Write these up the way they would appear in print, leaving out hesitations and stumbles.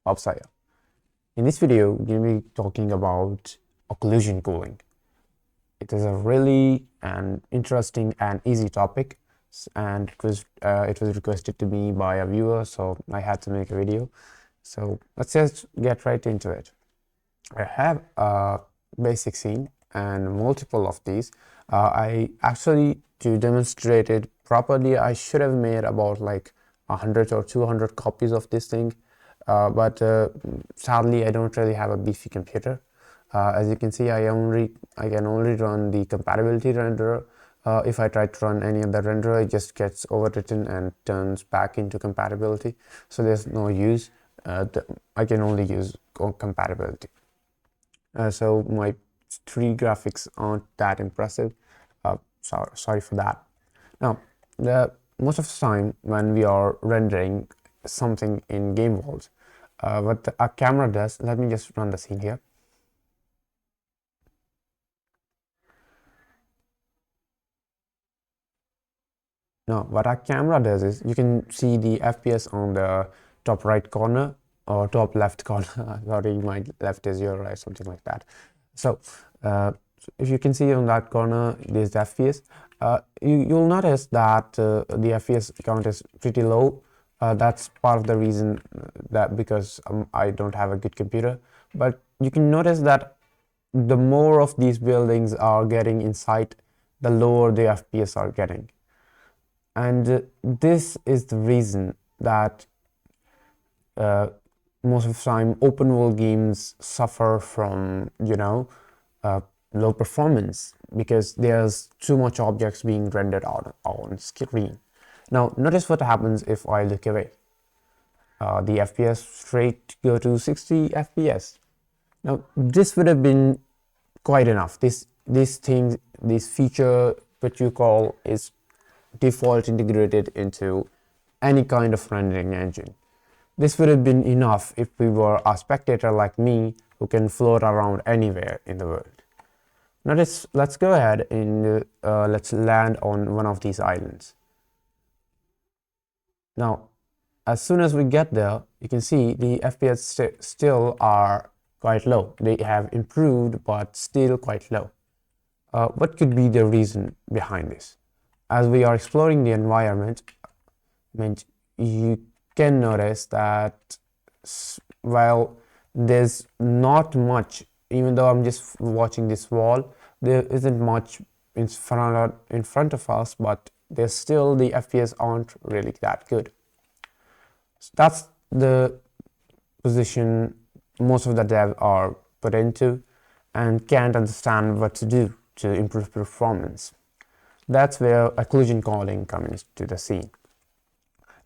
Upside. In this video, we're going to be talking about occlusion cooling. It is a really interesting and easy topic, and it was requested to me by a viewer, so I had to make a video. So let's just get right into it. I have a basic scene and multiple of these. I actually, to demonstrate it properly, I should have made about like 100 or 200 copies of this thing. But sadly, I don't really have a beefy computer. As you can see, I can only run the compatibility renderer. If I try to run any other renderer, it just gets overwritten and turns back into compatibility. So there's no use. I can only use compatibility. So my 3D graphics aren't that impressive. Sorry for that. Now, most of the time when we are rendering something in game world, what our camera does, let me just run the scene here. Now, what our camera does is, you can see the FPS on the top right corner or top left corner. Sorry, my left is your right, something like that. So if you can see on that corner, there's the FPS. You'll notice that the FPS count is pretty low. That's part of the reason that because I don't have a good computer. But you can notice that the more of these buildings are getting in sight, the lower the FPS are getting. And this is the reason that most of the time open world games suffer from, low performance, because there's too much objects being rendered out on screen. Now, notice what happens if I look away. The FPS straight go to 60 FPS. Now, this would have been quite enough. This feature, what you call, is default integrated into any kind of rendering engine. This would have been enough if we were a spectator like me who can float around anywhere in the world. Now let's go ahead and let's land on one of these islands. Now, as soon as we get there, you can see the FPS still are quite low. They have improved, but still quite low. What could be the reason behind this? As we are exploring the environment, you can notice that while there's not much, even though I'm just watching this wall, there isn't much in front of us, but there's still the FPS aren't really that good. So that's the position most of the devs are put into and can't understand what to do to improve performance. That's where occlusion culling comes into the scene.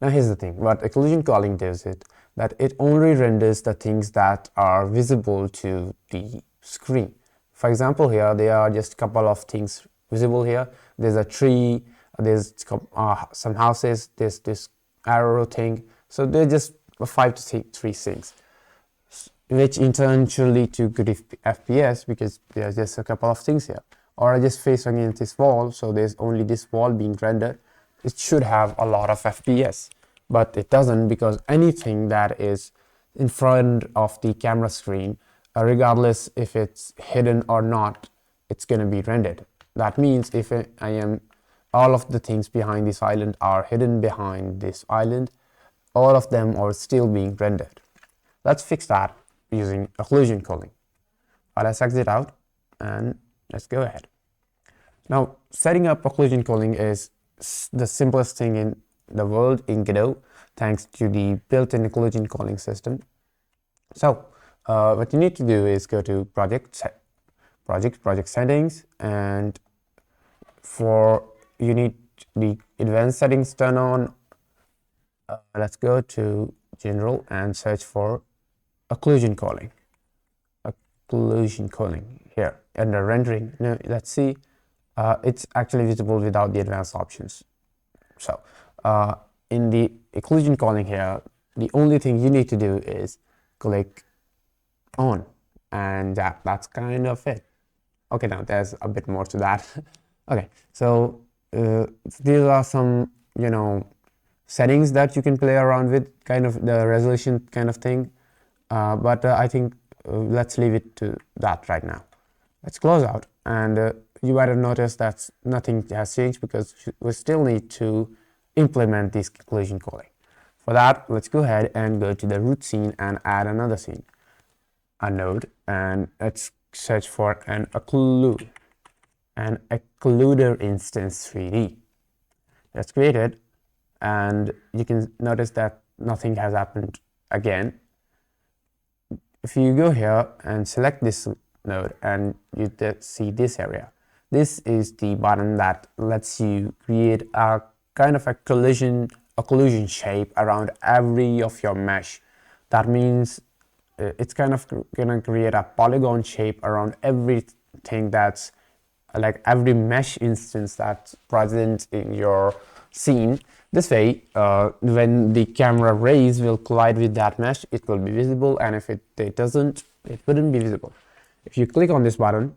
Now here's the thing, what occlusion culling does is that it only renders the things that are visible to the screen. For example, here there are just a couple of things visible here. There's a tree, there's some houses, there's this arrow thing. So they're just 5 to 3 things, which in turn should lead to good FPS because there's just a couple of things here. Or I just face against this wall, so there's only this wall being rendered. It should have a lot of FPS, but it doesn't, because anything that is in front of the camera screen, regardless if it's hidden or not, it's going to be rendered. That means if all of the things behind this island are hidden behind this island, all of them are still being rendered. Let's fix that using occlusion culling. Let's exit out and let's go ahead. Now, setting up occlusion culling is the simplest thing in the world in Godot, thanks to the built-in occlusion culling system. So, what you need to do is go to project settings, and you need the advanced settings turn on. Let's go to general and search for occlusion culling. Occlusion culling here under rendering. Now let's see, it's actually visible without the advanced options. So in the occlusion culling here, the only thing you need to do is click on, and that's kind of it. Okay, now there's a bit more to that. Okay, so these are some settings that you can play around with, kind of the resolution kind of thing. but I think let's leave it to that right now. Let's close out, and you might have noticed that nothing has changed because we still need to implement this occlusion calling. For that, let's go ahead and go to the root scene and add another scene, a node, and let's search for an occluder instance 3D. That's created, and you can notice that nothing has happened again. If you go here and select this node and you see this area, this is the button that lets you create a kind of a occlusion shape around every of your mesh. That means it's kind of gonna create a polygon shape around everything that's like every mesh instance that's present in your scene. This way, when the camera rays will collide with that mesh, it will be visible, and if it doesn't, it wouldn't be visible. If you click on this button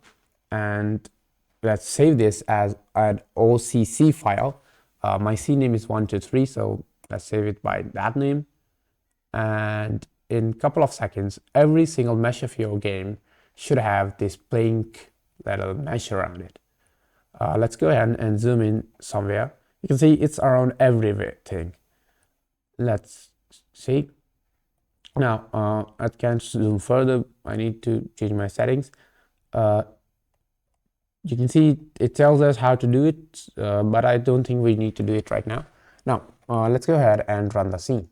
and let's save this as an OCC file, my scene name is 123, so let's save it by that name, and in a couple of seconds, every single mesh of your game should have this pink little mesh around it. Let's go ahead and zoom in somewhere. You can see it's around everything. Let's see. Now, I can't zoom further. I need to change my settings. You can see it tells us how to do it, but I don't think we need to do it right now. Now, let's go ahead and run the scene.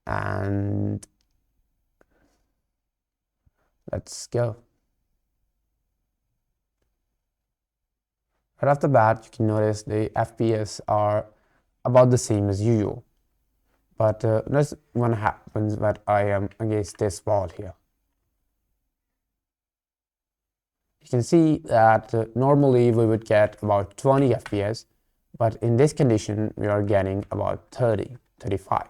And let's go. Right off the bat, you can notice the FPS are about the same as usual. But notice what happens when I am against this wall here. You can see that normally we would get about 20 FPS, but in this condition we are getting about 30, 35,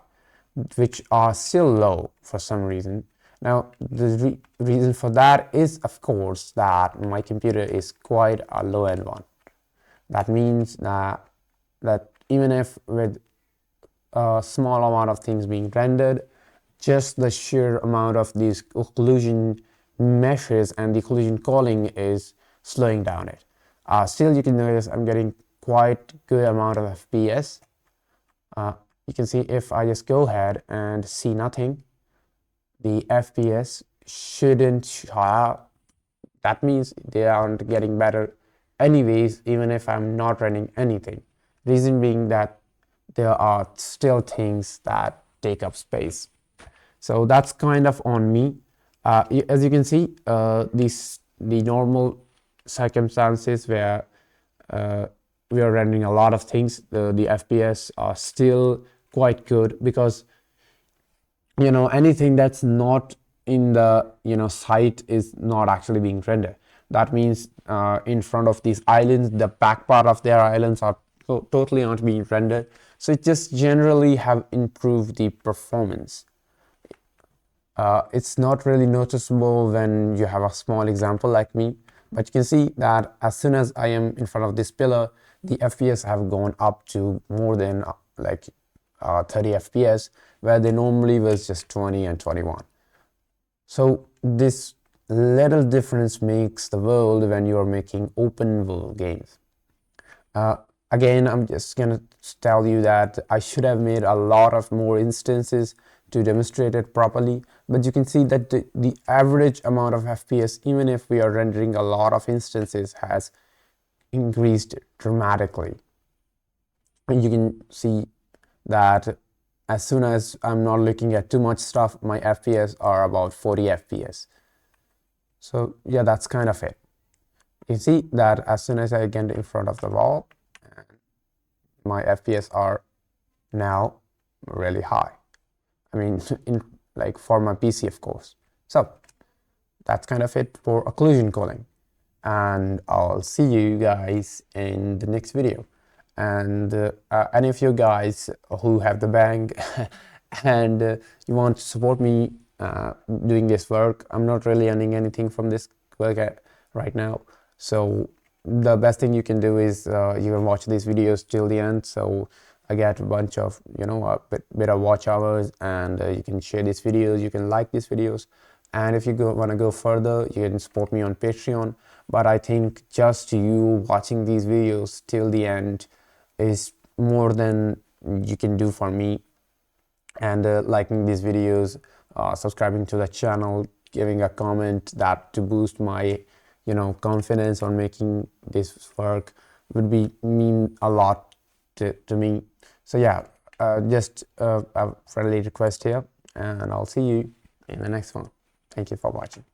which are still low for some reason. Now, the reason for that is, of course, that my computer is quite a low-end one. That means that even if with a small amount of things being rendered, just the sheer amount of these occlusion meshes and the occlusion calling is slowing down it. Still, you can notice I'm getting quite good amount of FPS. You can see if I just go ahead and see nothing, the FPS shouldn't that means they aren't getting better anyways, even if I'm not running anything. Reason being that there are still things that take up space. So that's kind of on me. As you can see, the normal circumstances where we are rendering a lot of things, the FPS are still quite good, because anything that's not in the site is not actually being rendered. That means in front of these islands, the back part of their islands are totally not being rendered. So it just generally have improved the performance. It's not really noticeable when you have a small example like me, but you can see that as soon as I am in front of this pillar, the FPS have gone up to more than 30 FPS, where they normally was just 20 and 21. So this little difference makes the world when you are making open world games. Again, I'm just gonna tell you that I should have made a lot of more instances to demonstrate it properly, but you can see that the average amount of FPS, even if we are rendering a lot of instances, has increased dramatically. And you can see that as soon as I'm not looking at too much stuff, my FPS are about 40 FPS. So yeah, that's kind of it. You see that as soon as I get in front of the wall, my FPS are now really high. I mean, for my PC, of course. So that's kind of it for occlusion calling, and I'll see you guys in the next video. And any of you guys who have the bank and you want to support me doing this work, I'm not really earning anything from this work right now. So the best thing you can do is you can watch these videos till the end. So I get a bunch of, you know, a bit of watch hours, and you can share these videos, you can like these videos, and if you want to go further, you can support me on Patreon. But I think just you watching these videos till the end is more than you can do for me. And liking these videos, subscribing to the channel, giving a comment, that to boost my, you know, confidence on making this work would be mean a lot to me. So yeah, just a friendly request here, and I'll see you in the next one. Thank you for watching.